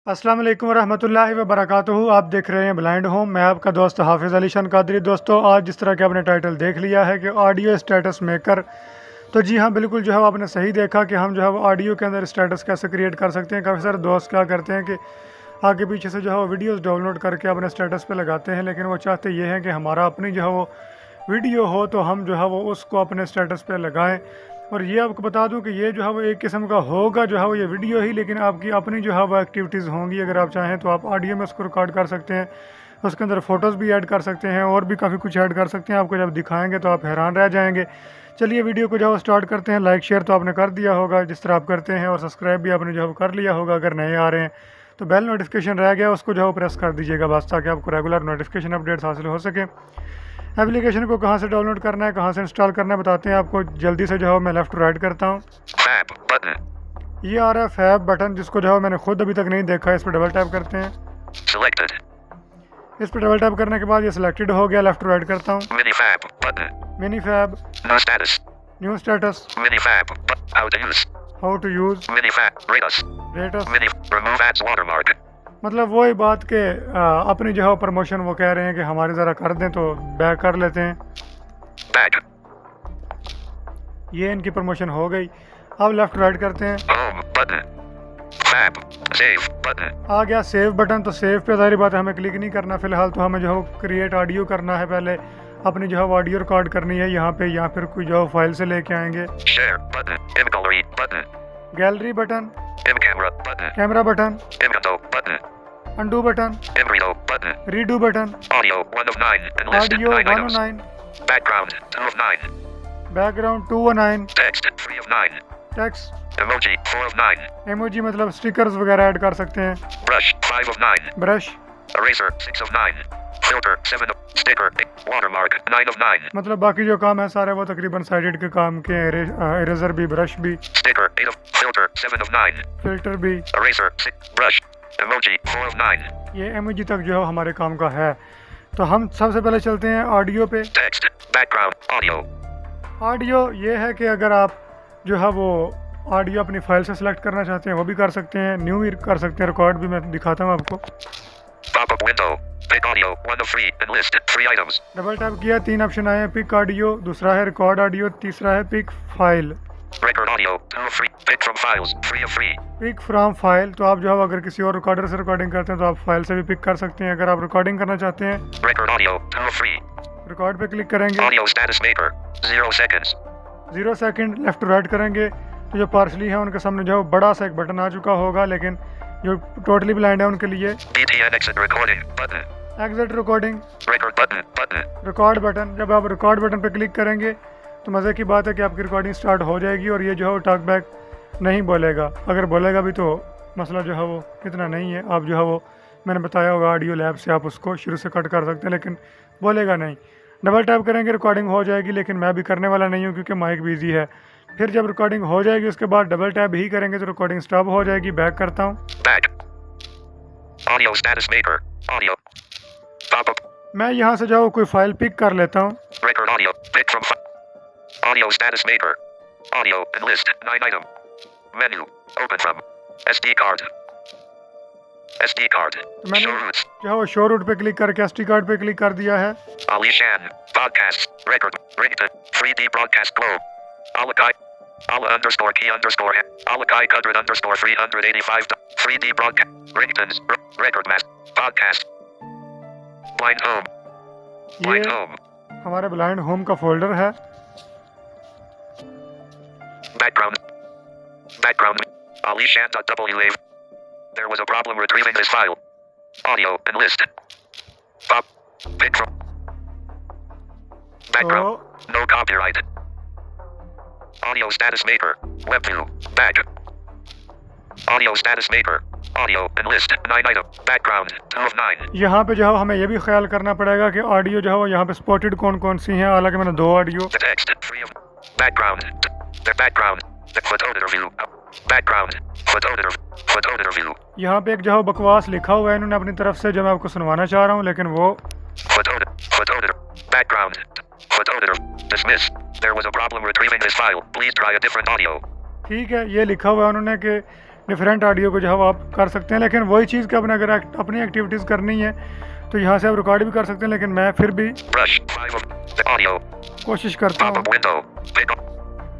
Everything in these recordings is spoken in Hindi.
अस्सलाम वालेकुम रहमतुल्लाहि व बरकातुहू। आप देख रहे हैं ब्लाइंड होम। मैं आपका दोस्त हाफिज़ अली शान कादरी। दोस्तों, आज जिस तरह के आपने टाइटल देख लिया है कि ऑडियो स्टेटस मेकर, तो जी हाँ, बिल्कुल जो है आपने सही देखा कि हम जो है वो ऑडियो के अंदर स्टेटस कैसे क्रिएट कर सकते हैं। काफ़ी सारे दोस्त क्या करते हैं कि आगे पीछे से जो है वो वीडियोज़ डाउनलोड करके अपने स्टेटस पे लगाते हैं, लेकिन वो चाहते ये हैं कि हमारा अपनी जो है वो वीडियो हो तो हम जो है वो उसको अपने स्टेटस पे लगाएं। और ये आपको बता दूं कि ये जो है वो एक किस्म का होगा जो है वो ये वीडियो ही, लेकिन आपकी अपनी जो है वो एक्टिविटीज़ होंगी। अगर आप चाहें तो आप ऑडियो में उसको रिकॉर्ड कर सकते हैं, उसके अंदर फ़ोटोज़ भी ऐड कर सकते हैं और भी काफ़ी कुछ ऐड कर सकते हैं। आपको जब दिखाएंगे तो आप हैरान रह जाएंगे। चलिए वीडियो को जो है स्टार्ट करते हैं। लाइक शेयर तो आपने कर दिया होगा जिस तरह आप करते हैं, और सब्सक्राइब भी आपने जो है कर लिया होगा। अगर नए आ रहे हैं तो बेल नोटिफिकेशन रह गया, उसको जो है प्रेस कर दीजिएगा बस, ताकि आपको रेगुलर नोटिफिकेशन अपडेट्स हासिल हो सके। एप्लीकेशन को कहाँ से डाउनलोड करना है, कहाँ से इंस्टॉल करना है, बताते हैं आपको जल्दी से। जो है मैं लेफ़्ट टू राइट करता हूँ। ये आ रहा है फैब बटन, जिसको जो है मैंने खुद अभी तक नहीं देखा। इस पर डबल टैप करते हैं। Selected. इस पर डबल टैप करने के बाद ये सिलेक्टेड हो गया। लेफ़्ट टू राइट करता हूँ। Minifab button. Mini fab, No status. New status, Minifab. How to use. How to use, Minifab. Ratus. रेटस। Remove ads watermark. मतलब वही बात के अपनी जो है प्रमोशन वो कह रहे हैं कि हमारी ज़रा कर दें, तो बैक कर लेते हैं। Back. ये इनकी प्रमोशन हो गई। अब लेफ़्ट राइट करते हैं। Home button. Fab. Save button. आ गया सेव बटन। तो सेव पे ज़ाहिर बात है हमें क्लिक नहीं करना फ़िलहाल, तो हमें जो है क्रिएट ऑडियो करना है। पहले अपनी जो है ऑडियो रिकॉर्ड करनी है यहाँ पे, या फिर कोई जो फाइल से लेके आएंगे। Share button. In gallery button. Gallery button, In camera button. Camera button, In window button. Undo button, In reload button. Redo button, Audio 1 of 9. Enlisted audio 9 items. 109, Background 2 of 9. Background 209, Text 3 of 9. Text, Emoji 4 of 9. Emoji मतलब स्टिकर्स वगैरह ऐड कर सकते हैं। Brush 5 of 9. Brush Eraser 6 of 9. Filter 7 of. Sticker 8. Watermark 9 of 9. मतलब बाकी जो काम है सारे वो तकरीबन साइडेड के काम के हैं। इरेजर भी, ब्रश भी, Sticker 8 of. Filter 7 of 9. Filter भी। Eraser 6. Brush. Emoji 4 of 9. ये इमोजी तक जो है हमारे काम का है। तो हम सबसे पहले चलते हैं ऑडियो पे। Text. Background. Audio. ऑडियो ये है कि अगर आप जो है वो ऑडियो अपनी फाइल से सिलेक्ट करना चाहते हैं वो भी कर सकते हैं, न्यू भी कर सकते हैं, रिकॉर्ड भी। मैं दिखाता हूँ आपको। Pop-up window. Pick audio 1 of 3. Enlist 3 items. Double tap किया, 3 ऑप्शन आए हैं। पिक ऑडियो, दूसरा है रिकॉर्ड ऑडियो, तीसरा है pick file. Record audio 2 of 3. Pick from files 3 of 3. Pick from file, तो आप जो है अगर किसी और रिकॉर्डर से रिकॉर्डिंग करते हैं तो आप फाइल से भी पिक कर सकते हैं। अगर आप रिकॉर्डिंग करना चाहते हैं, Record audio 2 of 3. रिकॉर्ड पे क्लिक करेंगे। Audio status maker 0 seconds. 0 second, left to right करेंगे तो जो पार्शली है उनके सामने जो बड़ा सा एक बटन आ चुका होगा, लेकिन जो टोटली ब्लाइंड है उनके लिए BTN exit recording button. Exit recording, Record button. Button. Record button. जब आप रिकॉर्ड बटन पे क्लिक करेंगे तो मज़े की बात है कि आपकी रिकॉर्डिंग स्टार्ट हो जाएगी, और ये जो है वो टॉक बैक नहीं बोलेगा। अगर बोलेगा भी तो मसला जो है वो इतना नहीं है। आप जो है वो मैंने बताया होगा ऑडियो लैब से आप उसको शुरू से कट कर सकते हैं, लेकिन बोलेगा नहीं। डबल टैप करेंगे, रिकॉर्डिंग हो जाएगी, लेकिन मैं भी करने वाला नहीं हूँ क्योंकि माइक बिजी है। फिर जब रिकॉर्डिंग हो जाएगी उसके बाद डबल टैप ही करेंगे तो रिकॉर्डिंग स्टॉप हो जाएगी। बैक करता हूँ। Back. Audio status maker. Audio. Pop-up. मैं यहाँ से जो कोई फाइल पिक कर लेता हूँ। Record audio. Pick from audio status maker. Audio enlist 9 item. Menu. Open from. SD card. SD card. तो मैंने Show roots. जो है वो शो रूट पे क्लिक करके SD कार्ड पे क्लिक कर दिया है। Ali Shan. Podcasts. Record. Ringtone. 3D broadcast globe. Alakai. Ala underscore key underscore. Alakai 100 underscore 385. 3D broadcast. Ringtones. Record mask. Podcast. Blind home. Blind ये home. हमारे ब्लाइंड होम का फोल्डर है। Background. Background. Ali Shan.wave. There was a problem retrieving this file. Audio enlist. Pop. Pick from. Background. No copyright. Audio status maker. Web view. Back. Audio status maker. Audio enlist 9 item. Background 2 of 9. यहाँ पे जो है हमें ये भी ख्याल करना पड़ेगा कि ऑडियो जो है वो यहाँ पे स्पॉटेड कौन कौन सी हैं। हालांकि मैंने 2 audio. The text 3 of. Background. The background. The photo view. Background. Photo view. यहाँ पे एक जो है बकवास लिखा हुआ है इन्होंने अपनी तरफ से, जो मैं आपको सुनवाना चाह रहा हूँ, लेकिन वो Photo. Background. Photo. Dismiss. There was a problem retrieving this file. Please try a different audio. ठीक है। ये लिखा हुआ है उन्होंने कि डिफरेंट ऑडियो को जो है आप कर सकते हैं। लेकिन वही चीज़ कि अपने अगर अपनी एक्टिविटीज़ करनी है तो यहाँ से आप रिकॉर्ड भी कर सकते हैं, लेकिन मैं फिर भी कोशिश करता हूँ।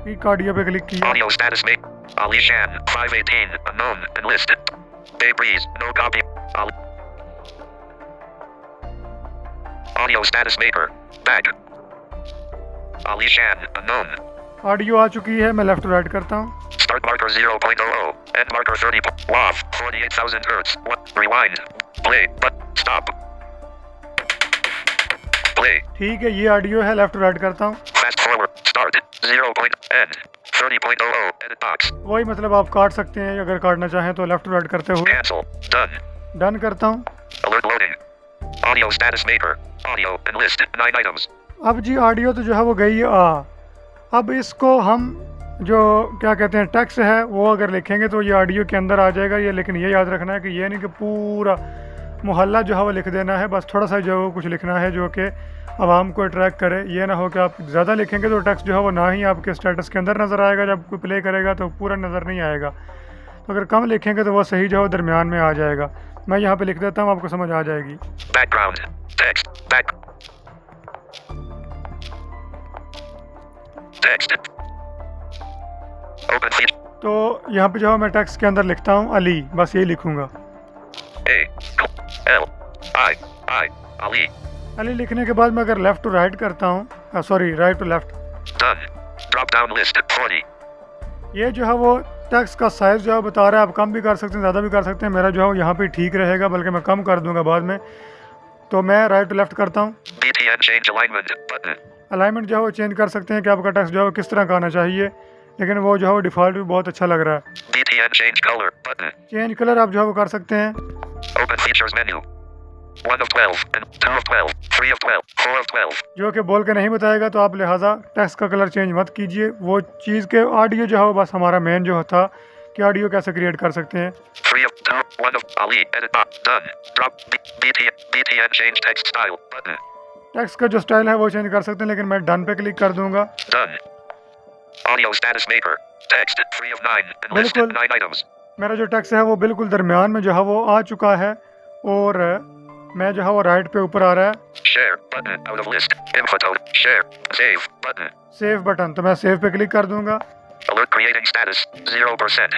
एक ऑडियो पे क्लिक किया। Audio status make Ali Shan 518 unknown enlisted. Bay Breeze no copy. Audio status maker back. Ali Shan unknown. Audio आ चुकी है, मैं लेफ्ट राइट करता हूँ। Start marker 0.00 end marker 30 WAV 48,000 hertz. Rewind play but stop play. ठीक है, ये ऑडियो है, लेफ्ट राइट करता हूँ। Fast forward start 0. End 30.00 edit box. वही मतलब आप काट सकते हैं अगर काटना चाहें तो लेफ्ट राइट करते हुए। Cancel done. डन करता हूँ। Alert loading. Audio status maker. Audio enlist 9 items. अब जी ऑडियो तो जो है वो गई आ। अब इसको हम जो क्या कहते हैं टेक्स्ट है वो अगर लिखेंगे तो ये ऑडियो के अंदर आ जाएगा ये। लेकिन ये याद रखना है कि ये नहीं कि पूरा मोहल्ला जो है वो लिख देना है, बस थोड़ा सा जो कुछ लिखना है जो कि आवाम को अट्रैक्ट करे। ये ना हो कि आप ज़्यादा लिखेंगे तो टेक्स्ट जो है वो ना ही आपके स्टेटस के अंदर नज़र आएगा, जब कोई प्ले करेगा तो पूरा नज़र नहीं आएगा। तो अगर कम लिखेंगे तो वो सही जो है दरमियान में आ जाएगा। मैं यहाँ पे लिख देता हूँ, आपको समझ आ जाएगी। Background text back text open feature तो यहाँ पे जो है मैं टेक्स्ट के अंदर लिखता हूँ अली, बस यही लिखूँगा। A L I Ali Ali लिखने के बाद मैं अगर लेफ़्ट टू राइट करता हूँ, sorry right to left, done drop down list 40. ये जो है वो टेक्स्ट का साइज़ जो है बता रहा है। आप कम भी कर सकते हैं, ज़्यादा भी कर सकते हैं। मेरा जो है यहाँ पे ठीक रहेगा, बल्कि मैं कम कर दूंगा बाद में। तो मैं राइट टू लेफ़्ट करता हूँ। BTN change alignment button. Alignment जो है वो चेंज कर सकते हैं कि आपका टेक्स्ट जो है वो किस तरह का आना चाहिए, लेकिन वो जो है वो डिफ़ॉल्ट भी बहुत अच्छा लग रहा है। BTN change color button. Change colour आप जो है वो कर सकते हैं। Open features menu 1 of 12 and 2 of 12 3 of 12 4 of 12. जो कि बोल के नहीं बताएगा तो आप लिहाजा टेक्स्ट का कलर चेंज मत कीजिए। वो चीज़ के ऑडियो जो है वो बस हमारा मेन जो था कि ऑडियो कैसे क्रिएट कर सकते हैं। 3 of 2 1 of Ali edit box done drop BTN change text style button. Text का जो स्टाइल है वो चेंज कर सकते हैं, लेकिन मैं डन पे क्लिक कर दूंगा। Done. Audio status maker text 3 of 9 and list बिल्कुल। 9 items. मेरा जो टेक्स्ट है वो बिल्कुल दरमियान में जो है वो आ चुका है और मैं जो है वो राइट पे ऊपर आ रहा है। Share button out of list input out share save button. Save button, तो मैं सेव पे क्लिक कर दूंगा। Alert creating status 0%.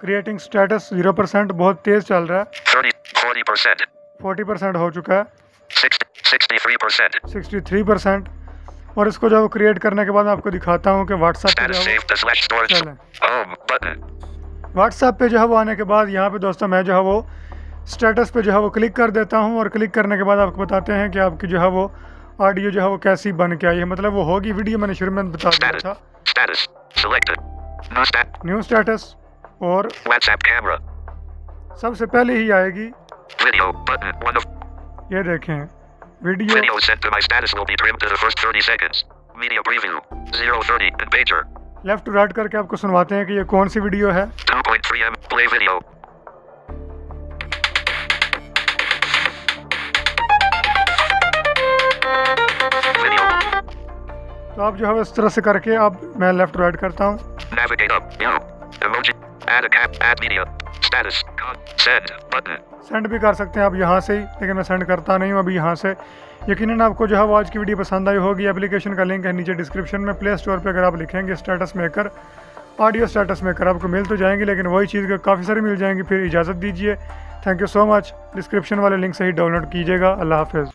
Creating status 0%, बहुत तेज़ चल रहा है। 40%. 40% हो चुका है। 63%. 63%। और इसको जो क्रिएट करने के बाद मैं आपको दिखाता हूँ कि व्हाट्सएप पे Status जो है saved to slash storage. चलें। Home button. व्हाट्सएप पे जो है वो आने के बाद यहाँ पे दोस्तों मैं जो है वो स्टेटस पे जो है वो क्लिक कर देता हूँ और क्लिक करने के बाद आपको बताते हैं कि आपकी जो है वो ऑडियो जो है वो कैसी बन के आई है। मतलब वो होगी वीडियो, मैंने शुरू में बता दिया था। Status selected. न्यू स्टेटस और WhatsApp camera. सबसे पहले ही आएगी Video button 1 of ये देखें video. video sent to my status will be trimmed to the first 30 seconds. Media preview 0:30 and pager. Left to right करके आपको सुनवाते हैं कि ये कौन सी वीडियो है। 2.3 M play video. Video. तो आप जो है इस तरह से करके अब मैं लेफ्ट राइट करता हूँ। Navigate up. View. Emoji. Add a cap. Add media. Status. Send button. Send भी कर सकते हैं आप यहाँ से ही, लेकिन मैं सेंड करता नहीं हूँ अभी यहाँ से। यकीनन आपको जो है वो आज की वीडियो पसंद आई होगी। एप्लीकेशन का लिंक है नीचे डिस्क्रिप्शन में। प्ले स्टोर पे अगर आप लिखेंगे status maker, audio status maker, आपको मिल तो जाएंगे, लेकिन वही चीज़ काफ़ी सारी मिल जाएंगी। फिर इजाज़त दीजिए। Thank you so much. Description वाले लिंक से ही डाउनलोड कीजिएगा। अल्लाह हाफिज़।